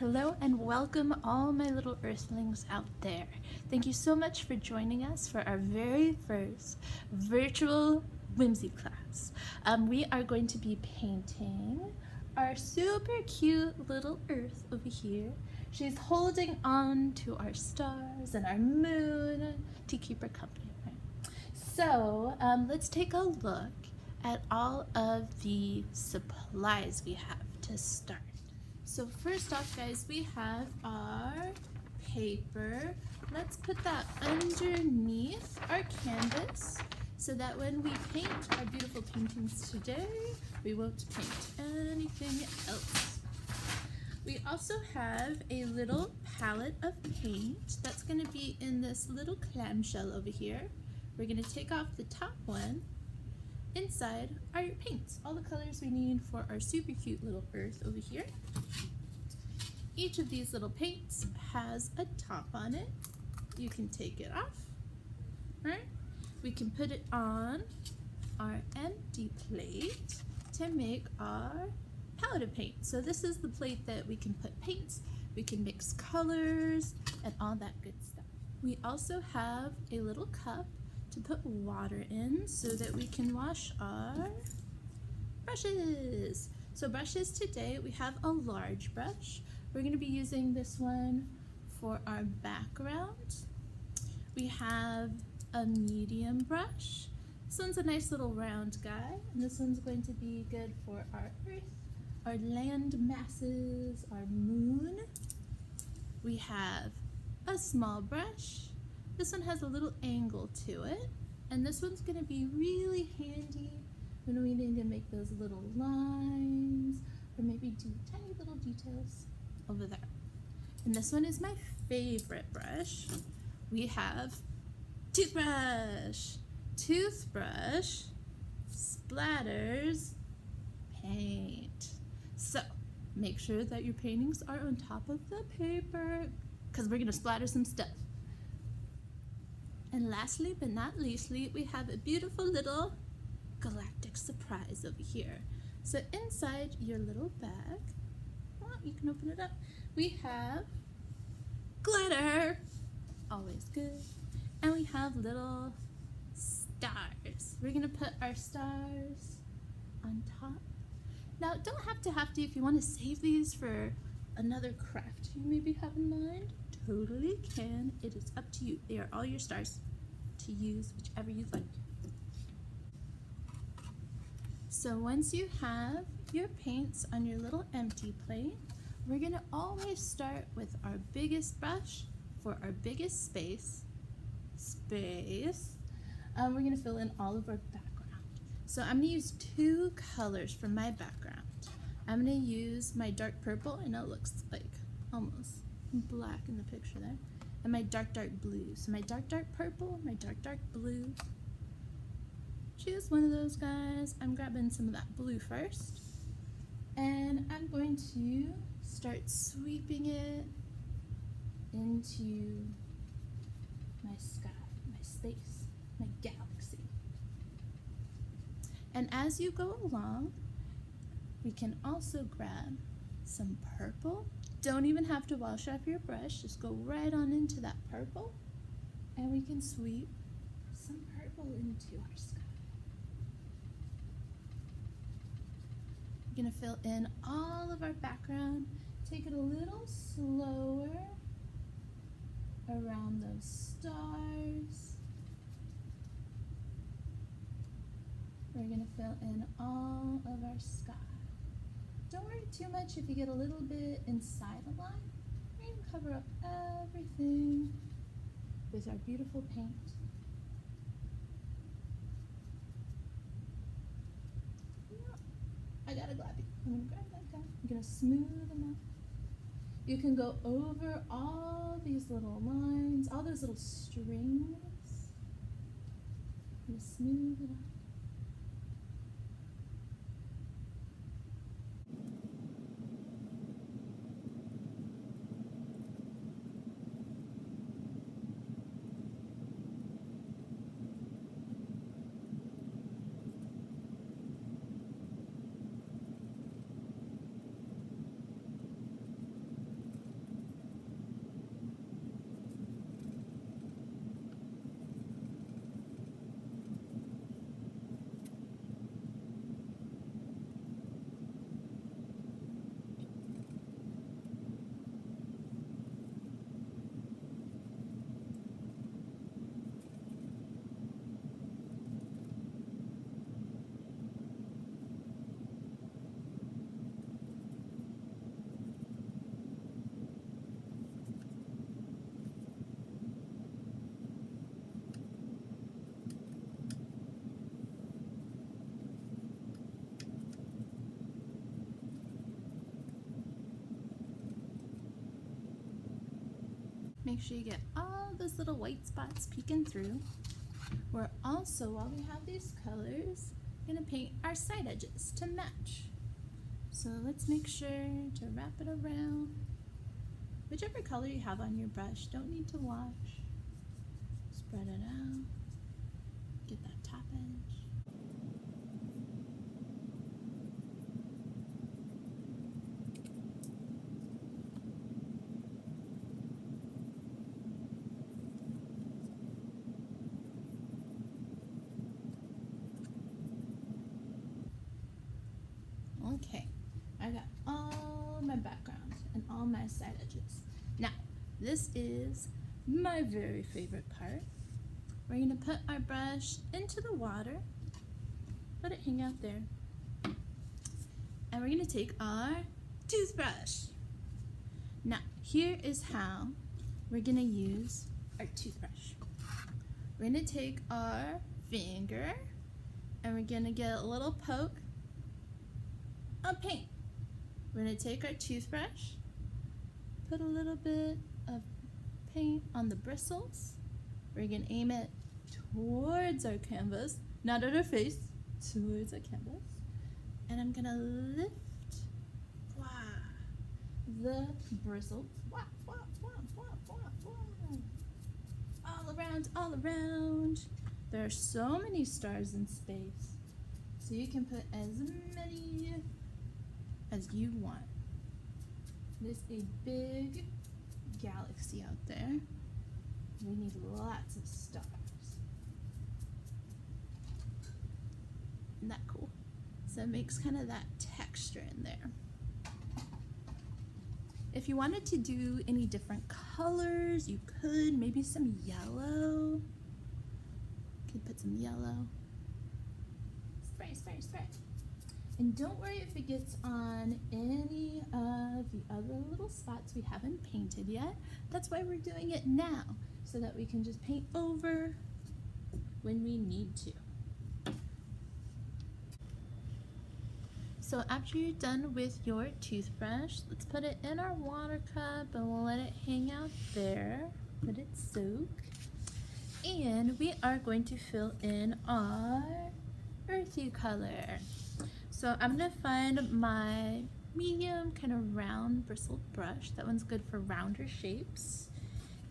Hello and welcome all my little earthlings out there. Thank you so much for joining us for our very first virtual whimsy class. We are going to be painting our super cute little earth over here. She's holding on to our stars and our moon to keep her company. Right? So let's take a look at all of the supplies we have to start. So first off, guys, we have our paper. Let's put that underneath our canvas so that when we paint our beautiful paintings today, we won't paint anything else. We also have a little palette of paint that's going to be in this little clamshell over here. We're going to take off the top one. Inside are your paints, all the colors we need for our super cute little earth over here. Each of these little paints has a top on it. You can take it off, right? We can put it on our empty plate to make our palette of paint. So this is the plate that we can put paints, we can mix colors, and all that good stuff. We also have a little cup to put water in so that we can wash our brushes. So brushes today, we have a large brush. We're going to be using this one for our background. We have a medium brush. This one's a nice little round guy, and this one's going to be good for our earth, our land masses, our moon. We have a small brush. This one has a little angle to it, and this one's going to be really handy when we need to make those little lines or maybe do tiny little details over there. And this one is my favorite brush. We have toothbrush, splatters, paint. So make sure that your paintings are on top of the paper because we're going to splatter some stuff. And lastly but not leastly, we have a beautiful little galactic surprise over here. So inside your little bag, well, you can open it up, we have glitter, always good, and we have little stars. We're gonna put our stars on top. Now, don't have to if you want to save these for another craft you maybe have in mind. Totally can. It is up to you. They are all your stars to use whichever you like. So once you have your paints on your little empty plate, we're going to always start with our biggest brush for our biggest space. We're going to fill in all of our background. So I'm going to use two colors for my background. I'm going to use my dark purple, I know it looks like almost black in the picture there, and my dark blue. So my dark purple, my dark blue. Choose one of those guys. I'm grabbing some of that blue first, and I'm going to start sweeping it into my sky, my space, my galaxy. And as you go along, we can also grab some purple. Don't even have to wash off your brush, just go right on into that purple, and we can sweep some purple into our sky. We're going to fill in all of our background. Take it a little slower around those stars. We're going to fill in all of our sky. Don't worry too much if you get a little bit inside a line. We're going to cover up everything with our beautiful paint. I gotta grab it. I'm gonna grab that guy. I'm gonna smooth them out. You can go over all these little lines, all those little strings. I'm gonna smooth it out. Make sure you get all those little white spots peeking through. We're also, while we have these colors, gonna paint our side edges to match. So let's make sure to wrap it around. Whichever color you have on your brush, don't need to wash. Spread it out. Get that top edge. Okay, I got all my background and all my side edges. Now, this is my very favorite part. We're gonna put our brush into the water, let it hang out there, and we're gonna take our toothbrush. Now, here is how we're gonna use our toothbrush. We're gonna take our finger and we're gonna get a little poke of paint. We're gonna take our toothbrush, put a little bit of paint on the bristles. We're gonna aim it towards our canvas, not at our face, towards our canvas. And I'm gonna lift the bristles all around, all around. There are so many stars in space, so you can put as many as you want. There's a big galaxy out there. We need lots of stars. Isn't that cool? So it makes kind of that texture in there. If you wanted to do any different colors, you could. Maybe some yellow. Could put some yellow. Spray, spray, spray. And don't worry if it gets on any of the other little spots we haven't painted yet. That's why we're doing it now, so that we can just paint over when we need to. So after you're done with your toothbrush, let's put it in our water cup and we'll let it hang out there, let it soak. And we are going to fill in our earthy color. So I'm gonna find my medium kind of round bristled brush. That one's good for rounder shapes.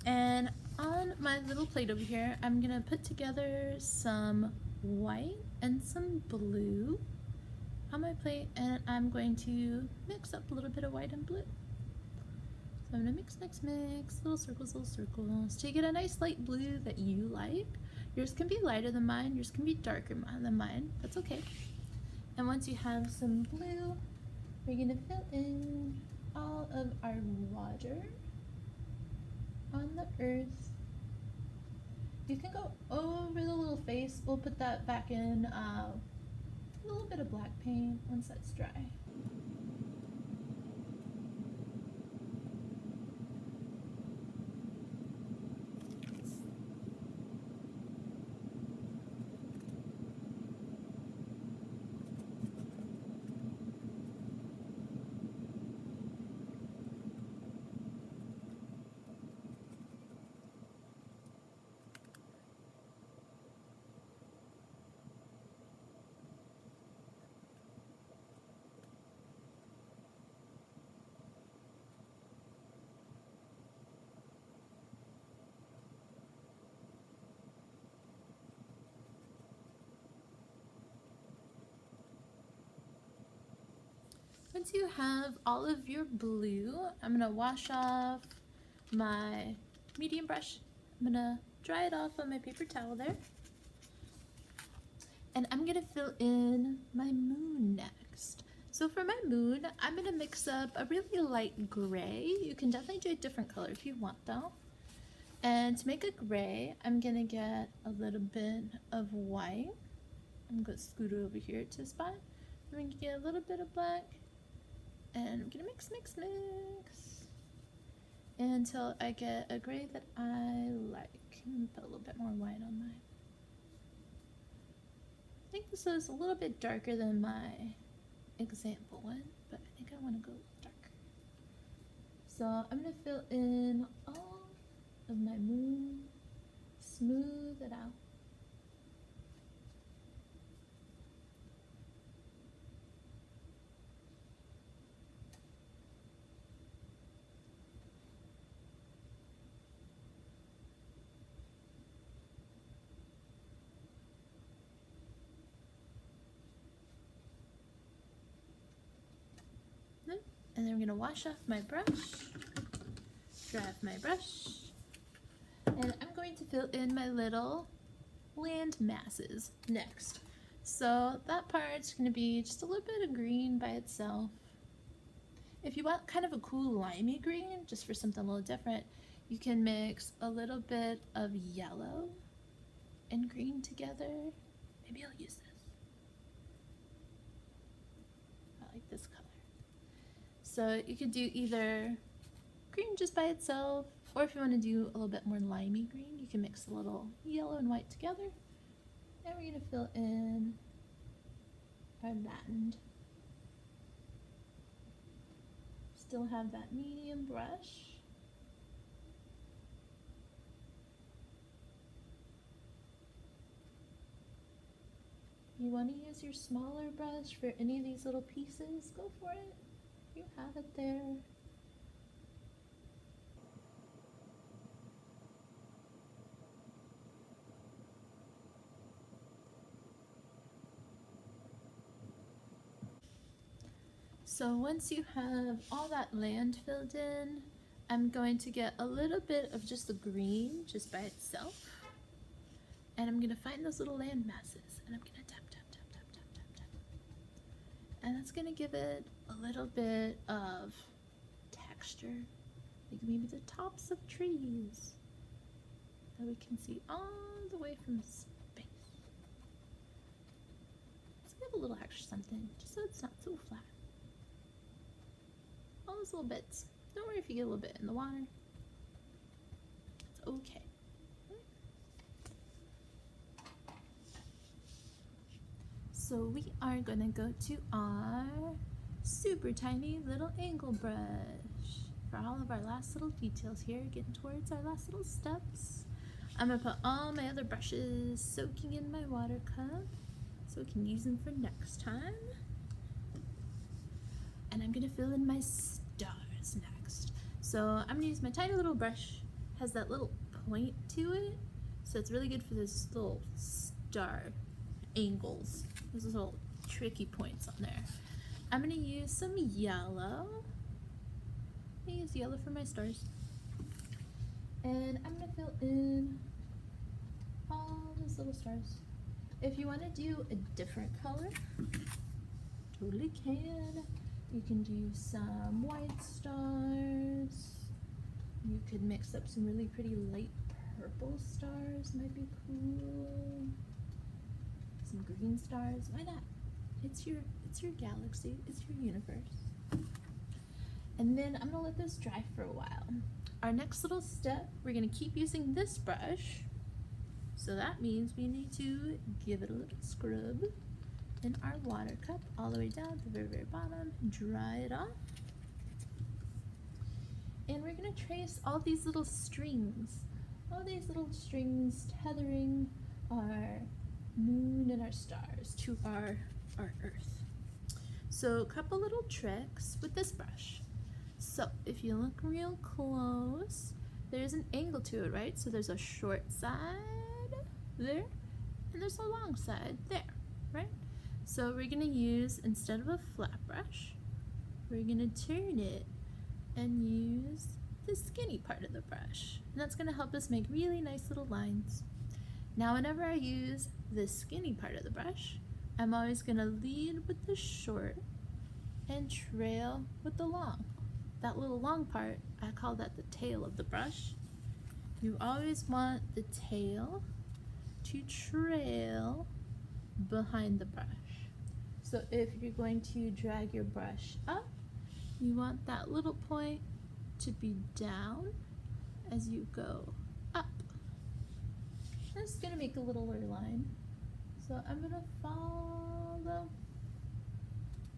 And on my little plate over here, I'm gonna put together some white and some blue on my plate, and I'm going to mix up a little bit of white and blue. So I'm gonna mix, mix, mix, little circles, till you get a nice light blue that you like. Yours can be lighter than mine, yours can be darker than mine, that's okay. And once you have some blue, we're gonna fill in all of our water on the earth. You can go over the little face. We'll put that back in a little bit of black paint once that's dry. Once you have all of your blue, I'm gonna wash off my medium brush. I'm gonna dry it off on my paper towel there. And I'm gonna fill in my moon next. So for my moon, I'm gonna mix up a really light gray. You can definitely do a different color if you want though. And to make a gray, I'm gonna get a little bit of white. I'm gonna scoot it over here to a spot. I'm gonna get a little bit of black. And I'm gonna mix, mix, mix until I get a gray that I like. I'm gonna put a little bit more white on mine. I think this is a little bit darker than my example one, but I think I want to go darker. So I'm gonna fill in all of my moon, smooth it out. And then we're gonna wash off my brush, dry off my brush, and I'm going to fill in my little land masses next. So that part's gonna be just a little bit of green by itself. If you want kind of a cool limey green, just for something a little different, you can mix a little bit of yellow and green together. Maybe I'll use this. I like this color. So you could do either green just by itself, or if you want to do a little bit more limey green, you can mix a little yellow and white together. And we're going to fill in our land. Still have that medium brush. You want to use your smaller brush for any of these little pieces, go for it. You have it there. So once you have all that land filled in, I'm going to get a little bit of just the green just by itself. And I'm going to find those little land masses and I'm going to tap, tap, tap, tap, tap, tap, tap. And that's going to give it a little bit of texture, like maybe the tops of trees that we can see all the way from space. Let's give a little extra something, just so it's not so flat. All those little bits. Don't worry if you get a little bit in the water. It's okay. So we are gonna go to our super tiny little angle brush for all of our last little details here, getting towards our last little steps. I'm gonna put all my other brushes soaking in my water cup so we can use them for next time. And I'm gonna fill in my stars next. So I'm gonna use my tiny little brush, has that little point to it, so it's really good for those little star angles, those little tricky points on there. I'm gonna use some yellow. I use yellow for my stars. And I'm gonna fill in all those little stars. If you wanna do a different color, totally can. You can do some white stars. You could mix up some really pretty light purple stars, might be cool. Some green stars, why not? It's your galaxy, it's your universe. And then I'm gonna let this dry for a while. Our next little step, we're gonna keep using this brush. So that means we need to give it a little scrub in our water cup all the way down to the very, very bottom, dry it off. And we're gonna trace all these little strings tethering our moon and our stars to our earth. So a couple little tricks with this brush. So if you look real close, there's an angle to it, right? So there's a short side there and there's a long side there, right? So we're gonna use, instead of a flat brush, we're gonna turn it and use the skinny part of the brush. And that's gonna help us make really nice little lines. Now whenever I use the skinny part of the brush, I'm always gonna lead with the short and trail with the long. That little long part, I call that the tail of the brush. You always want the tail to trail behind the brush. So if you're going to drag your brush up, you want that little point to be down as you go up. I'm just gonna make a littler line. So I'm gonna follow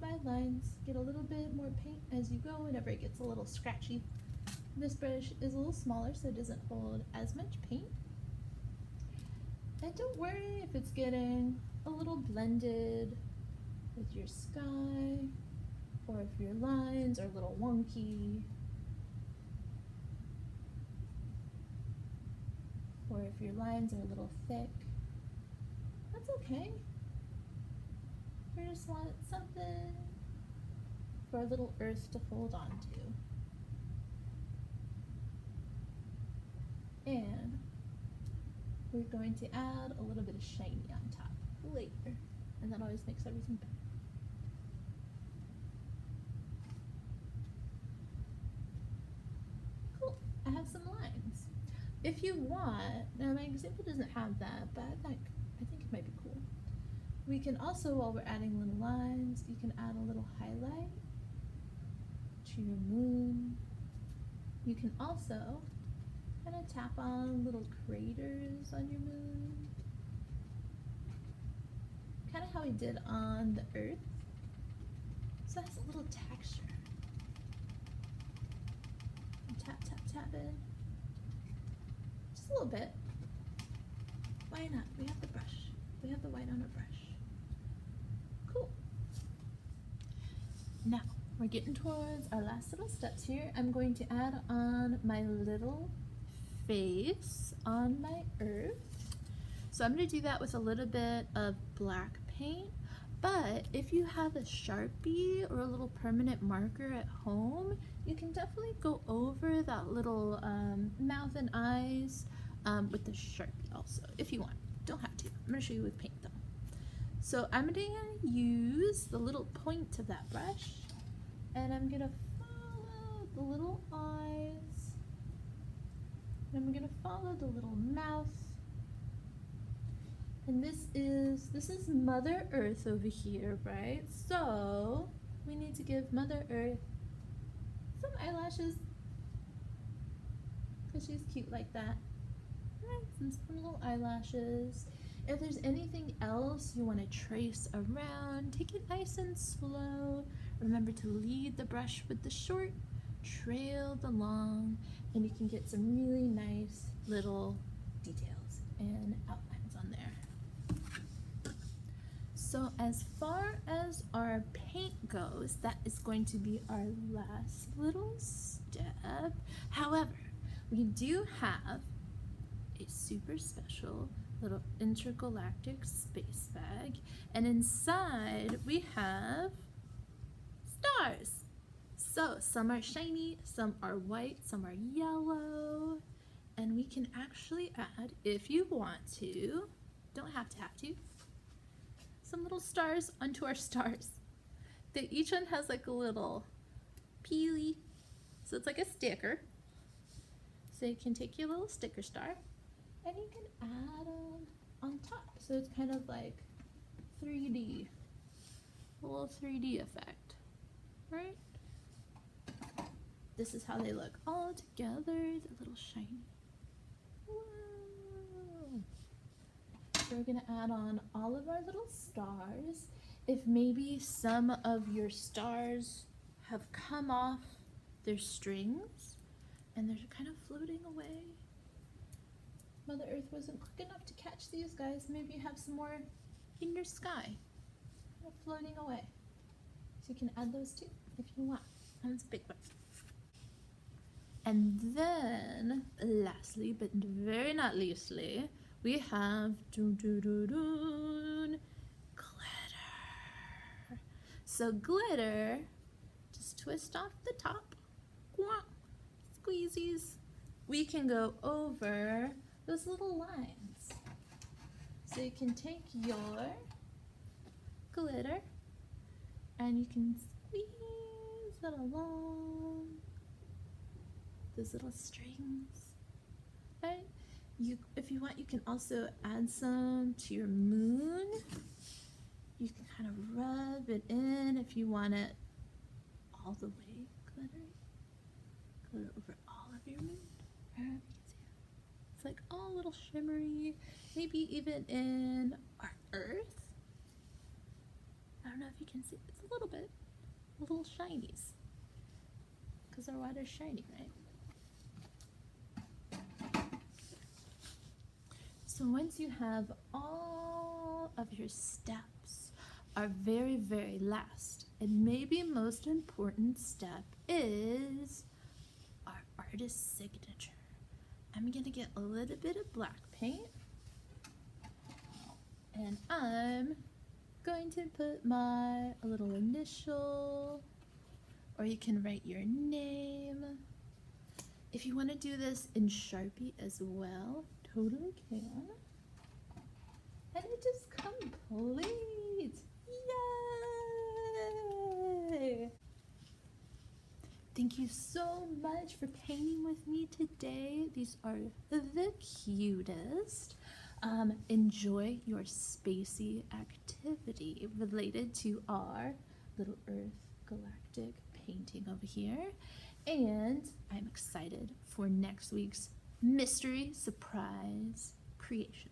my lines, get a little bit more paint as you go whenever it gets a little scratchy. This brush is a little smaller so it doesn't hold as much paint. And don't worry if it's getting a little blended with your sky, or if your lines are a little wonky, or if your lines are a little thick. That's okay. We just want something for our little earth to hold on to. And we're going to add a little bit of shiny on top later, and that always makes everything better. Cool, I have some lines. If you want, now my example doesn't have that, but I think it might be cool. We can also, while we're adding little lines, you can add a little highlight to your moon. You can also kind of tap on little craters on your moon, kind of how we did on the earth. So it has a little texture. Tap, tap, tap it. Just a little bit. Why not? We have the brush. We have the white on our brush. Cool. Now, we're getting towards our last little steps here. I'm going to add on my little face on my earth. So I'm going to do that with a little bit of black paint, but if you have a Sharpie or a little permanent marker at home, you can definitely go over that little mouth and eyes with the Sharpie also, if you want. Don't have to. I'm going to show you with paint though. So I'm going to use the little point of that brush, and I'm going to follow the little eyes. And I'm going to follow the little mouth. And this is Mother Earth over here, right? So we need to give Mother Earth some eyelashes, because she's cute like that. Right, some little eyelashes. If there's anything else you want to trace around, take it nice and slow. Remember to lead the brush with the short, trail the long, and you can get some really nice little details and outlines on there. So as far as our paint goes, that is going to be our last little step. However, we do have a super special little intergalactic space bag, and inside we have stars. So some are shiny, some are white, some are yellow, and we can actually add, if you want to, don't have to, some little stars onto our stars. Each one has like a little peely, so it's like a sticker. So you can take your little sticker star and you can add them on top. So it's kind of like 3D, a little 3D effect, right? This is how they look all together, they're a little shiny. Whoa. So we're gonna add on all of our little stars. If maybe some of your stars have come off their strings and they're kind of floating away, Mother Earth wasn't quick enough to catch these guys, maybe you have some more in your sky, floating away. So you can add those too if you want. That's a big one. And then, lastly, but very not leastly, we have glitter. So glitter, just twist off the top, squeezies. We can go over those little lines. So you can take your glitter and you can squeeze it along those little strings, right? If you want, you can also add some to your moon. You can kind of rub it in if you want it all the way glittery. Glitter over all of your moon. It's like all little shimmery, maybe even in our earth. I don't know if you can see, it's a little bit, little shinies, because our water's shiny, right? So once you have all of your steps, our very, very last and maybe most important step is our artist's signature. I'm gonna get a little bit of black paint and I'm going to put my little initial, or you can write your name. If you want to do this in Sharpie as well, totally can. And it is complete! Yay! Thank you so much for painting with me today. These are the cutest. Enjoy your spacey activity related to our little Earth galactic painting over here. And I'm excited for next week's mystery surprise creation.